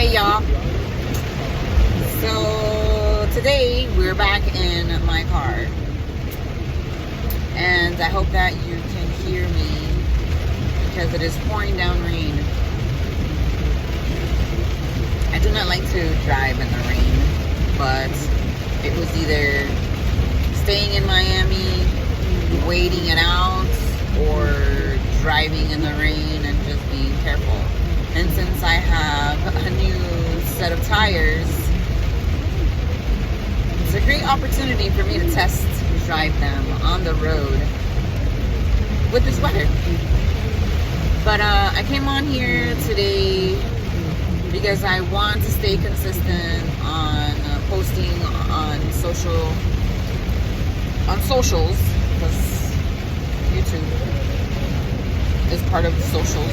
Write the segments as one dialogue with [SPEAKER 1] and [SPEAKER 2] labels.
[SPEAKER 1] Hey y'all. So today we're back in my car, and I hope that you can hear me because it is pouring down rain. I do not like to drive in the rain, but it was either staying in Miami, waiting it out, or driving in the rain and just being careful. And since I have a new set of tires, it's a great opportunity for me to test drive them on the road with this weather. But I came on here today because I want to stay consistent on posting on socials, because YouTube is part of the socials.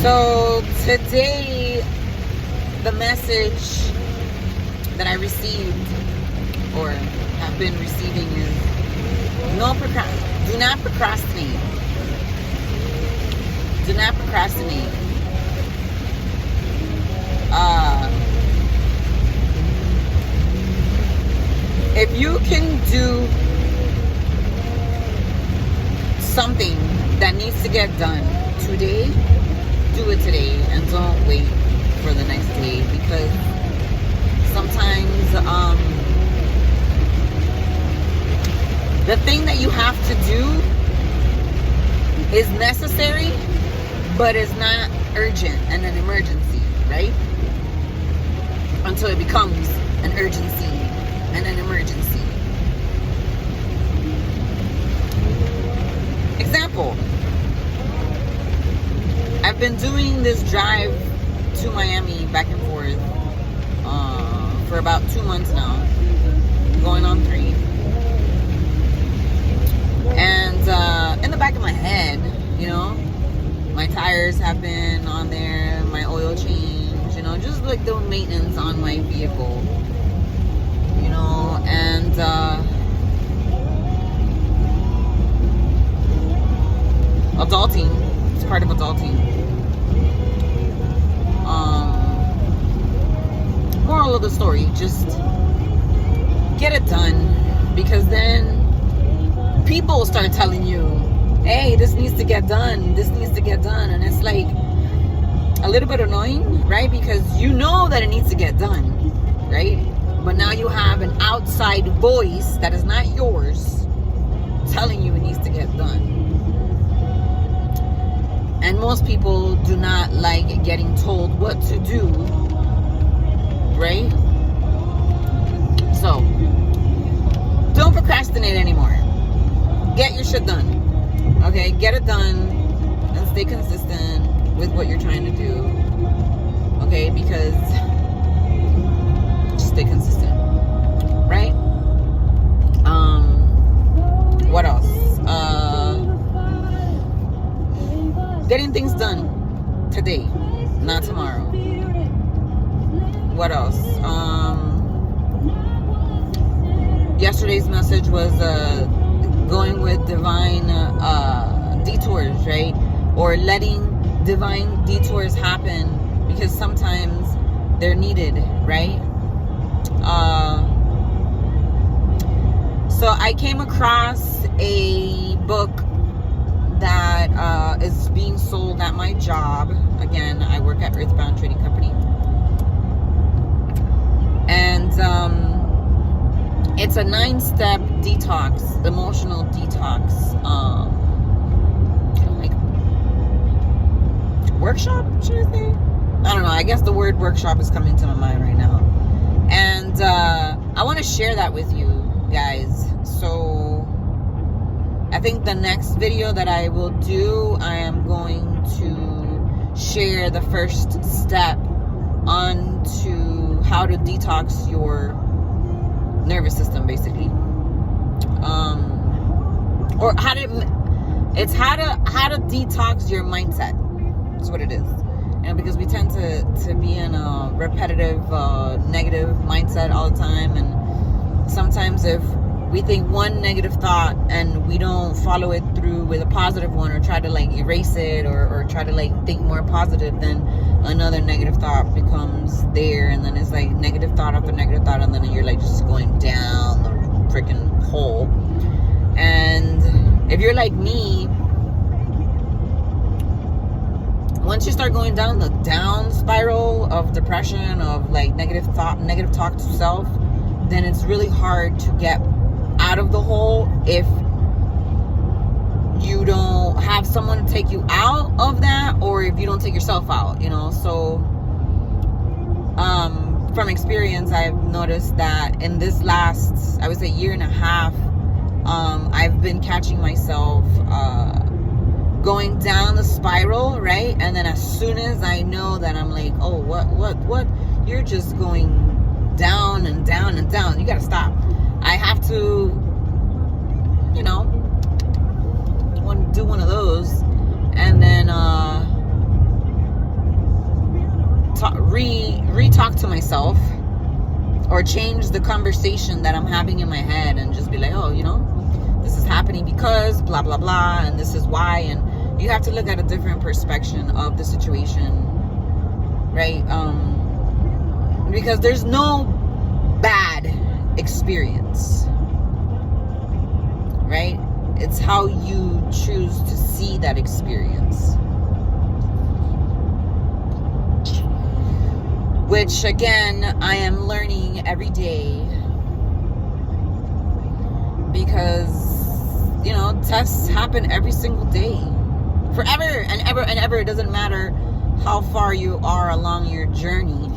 [SPEAKER 1] So today, the message that I received or have been receiving is do not procrastinate. Do not procrastinate. If you can do something that needs to get done today, do it today and don't wait for the next day, because sometimes the thing that you have to do is necessary, but it's not urgent and an emergency, right? Until it becomes an urgency and an emergency. Example, I've been doing this drive to Miami back and forth for about 2 months now, going on 3. And in the back of my head, you know, my tires have been on there, my oil change, you know, just like the maintenance on my vehicle, you know, and adulting. It's part of adulting. Moral of the story, just get it done, because then people will start telling you, hey, this needs to get done, this needs to get done. And it's like a little bit annoying, right? Because you know that it needs to get done, right? But now you have an outside voice that is not yours telling you it needs to get done. And most people do not like getting told what to do, right? So, don't procrastinate anymore. Get your shit done, okay? Get it done and stay consistent with what you're trying to do, okay? Because just stay consistent, right? What else? Getting things done today, not tomorrow. What else? Yesterday's message was going with divine detours, right? Or letting divine detours happen, because sometimes they're needed, right? So I came across a book that is being sold at my job. Again, I work at Earthbound Trading Company. And it's a 9-step detox, emotional detox, like workshop, should I say? I don't know. I guess the word workshop is coming to my mind right now. And I want to share that with you guys. So I think the next video that I will do, I am going to share the first step onto how to detox your nervous system, basically, or how to detox your mindset. That's what it is. And because we tend to be in a repetitive negative mindset all the time, and sometimes if we think one negative thought and we don't follow it through with a positive one, or try to like erase it, or try to like think more positive, then another negative thought becomes there, and then it's like negative thought after negative thought, and then you're like just going down the freaking hole. And if you're like me, once you start going down the down spiral of depression, of like negative talk to self, then it's really hard to get out of the hole if you don't have someone to take you out of that, or if you don't take yourself out, you know. So from experience, I've noticed that in this last, I would say, year and a half, I've been catching myself going down the spiral, right? And then as soon as I know that I'm like, oh, what, you're just going down and down and down, you gotta stop. I have to, you know, do one of those, and then re-talk to myself, or change the conversation that I'm having in my head, and just be like, oh, you know, this is happening because blah blah blah, and this is why. And you have to look at a different perspective of the situation, right? Because there's no bad experience, right? It's how you choose to see that experience, which again, I am learning every day, because, you know, tests happen every single day, forever and ever and ever. It doesn't matter how far you are along your journey.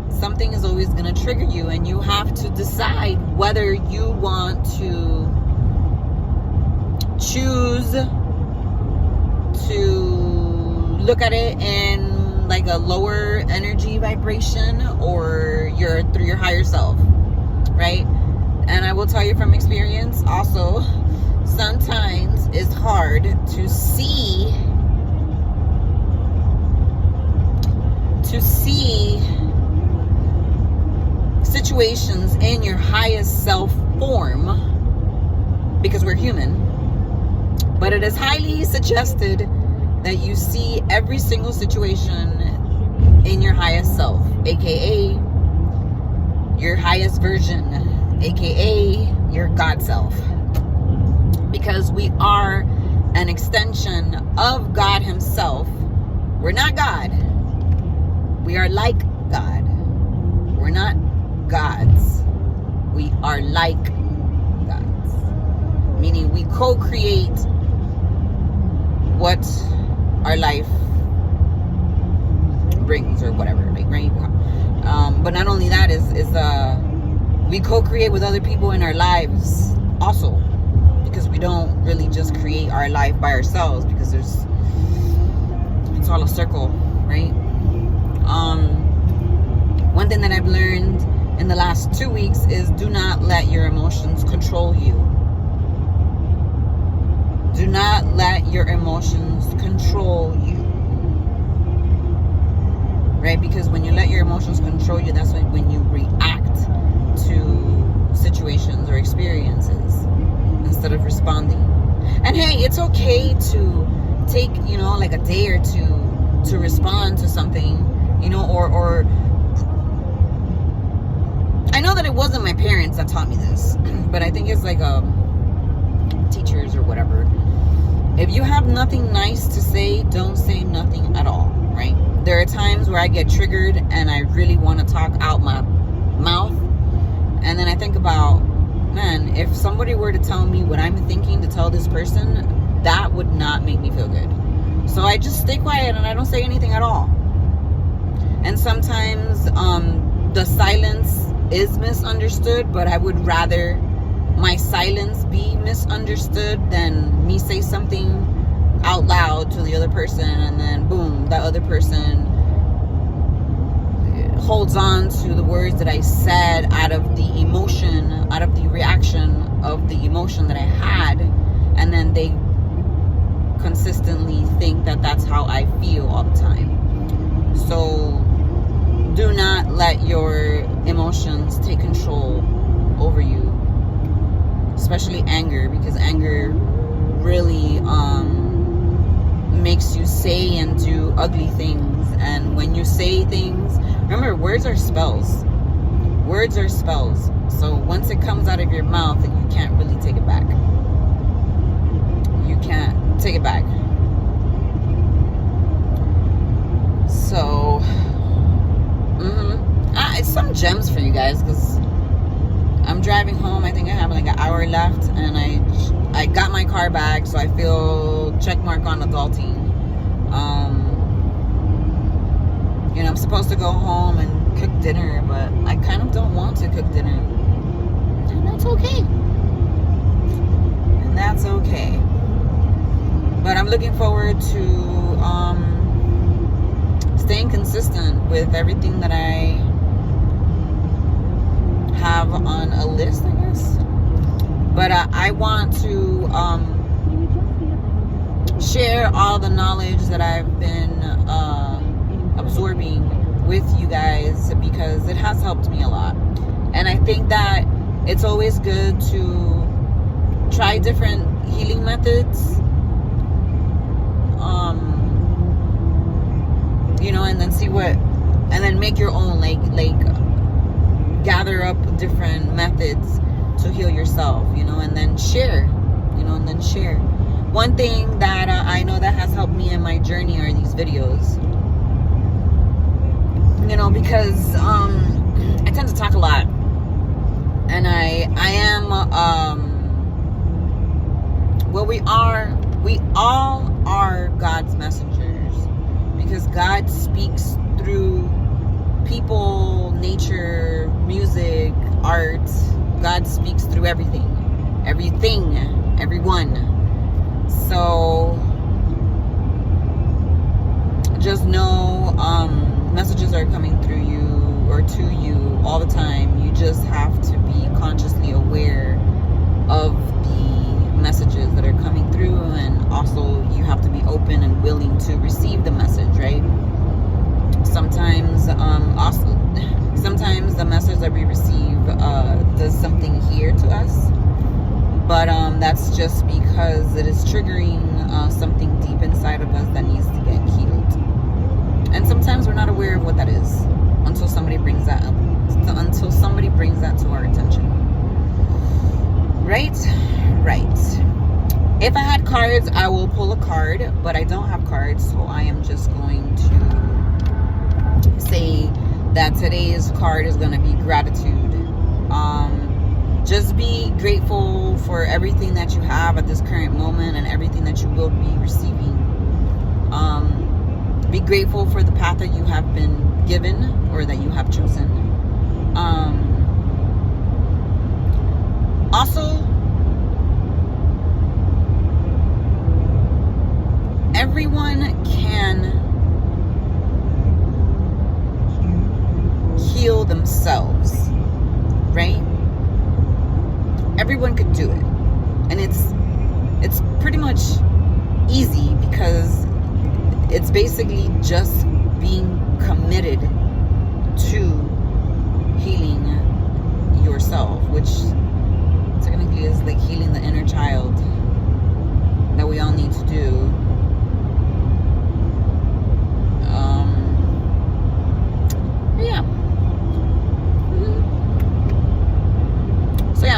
[SPEAKER 1] Something is always going to trigger you, and you have to decide whether you want to choose to look at it in like a lower energy vibration, or through your higher self, right? And I will tell you from experience also, sometimes it's hard to see situations in your highest self form, because we're human. But it is highly suggested that you see every single situation in your highest self, aka your highest version, aka your God self. Because we are an extension of God Himself. We're not God. We are like God. We're not gods. We are like gods. Meaning we co-create what our life brings, or whatever, like, right? But not only that, is we co-create with other people in our lives also, because we don't really just create our life by ourselves, because it's all a circle, right? One thing that I've learned in the last 2 weeks is, do not let your emotions control you. Do not let your emotions control you, right? Because when you let your emotions control you, that's when you react to situations or experiences instead of responding. And hey, it's okay to take, you know, like a day or two to respond to something, you know, or I know that it wasn't my parents that taught me this, but I think it's like teachers or whatever. If you have nothing nice to say, don't say nothing at all, right? There are times where I get triggered and I really want to talk out my mouth, and then I think about, man, if somebody were to tell me what I'm thinking to tell this person, that would not make me feel good. So I just stay quiet and I don't say anything at all. And sometimes the silence is misunderstood, but I would rather my silence be misunderstood than me say something out loud to the other person, and then boom, that other person holds on to the words that I said out of the emotion, out of the reaction of the emotion that I had, and then they consistently think that that's how I feel all the time. So do not let your emotions take control over you. especially anger, because anger really makes you say and do ugly things. And when you say things, remember, words are spells. Words are spells. So once it comes out of your mouth, you can't really take it back. You can't take it back. So it's some gems for you guys, because I'm driving home. I think I have like an hour left, and I got my car back, so I feel check mark on adulting. You know, I'm supposed to go home and cook dinner, but I kind of don't want to cook dinner, and that's okay. And that's okay. But I'm looking forward to staying consistent with everything that I have on a list, I guess. But I want to share all the knowledge that I've been absorbing with you guys, because it has helped me a lot. And I think that it's always good to try different healing methods, you know, and then see what, and then make your own, like gather up different methods to heal yourself, you know, and then share, you know, and then share. One thing that I know that has helped me in my journey are these videos, you know, because I tend to talk a lot, and I am well, we all are God's messengers, because God speaks through people, nature, music, art. God speaks through everything, everyone. So just know messages are coming through you or to you all the time. You just have to be consciously aware of the messages that are coming through, and also you have to be open and willing to receive the message, right? Sometimes sometimes the message that we receive does something here to us, but that's just because it is triggering something deep inside of us that needs to get healed. And sometimes we're not aware of what that is until somebody brings that up, to our attention. Right. If I had cards, I will pull a card, but I don't have cards, so I am just going to say that today's card is going to be gratitude. Just be grateful for everything that you have at this current moment, and everything that you will be receiving. Be grateful for the path that you have been given, or that you have chosen. Also, everyone can heal themselves, right? Everyone could do it, and it's pretty much easy, because it's basically just being committed to healing yourself, which technically is like healing the inner child that we all need to do.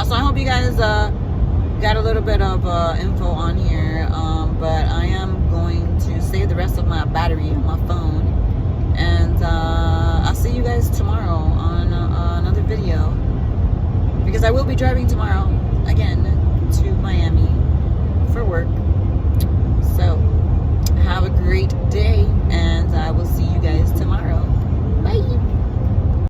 [SPEAKER 1] So I hope you guys got a little bit of info on here, but I am going to save the rest of my battery on my phone, and I'll see you guys tomorrow on another video, because I will be driving tomorrow again to Miami for work.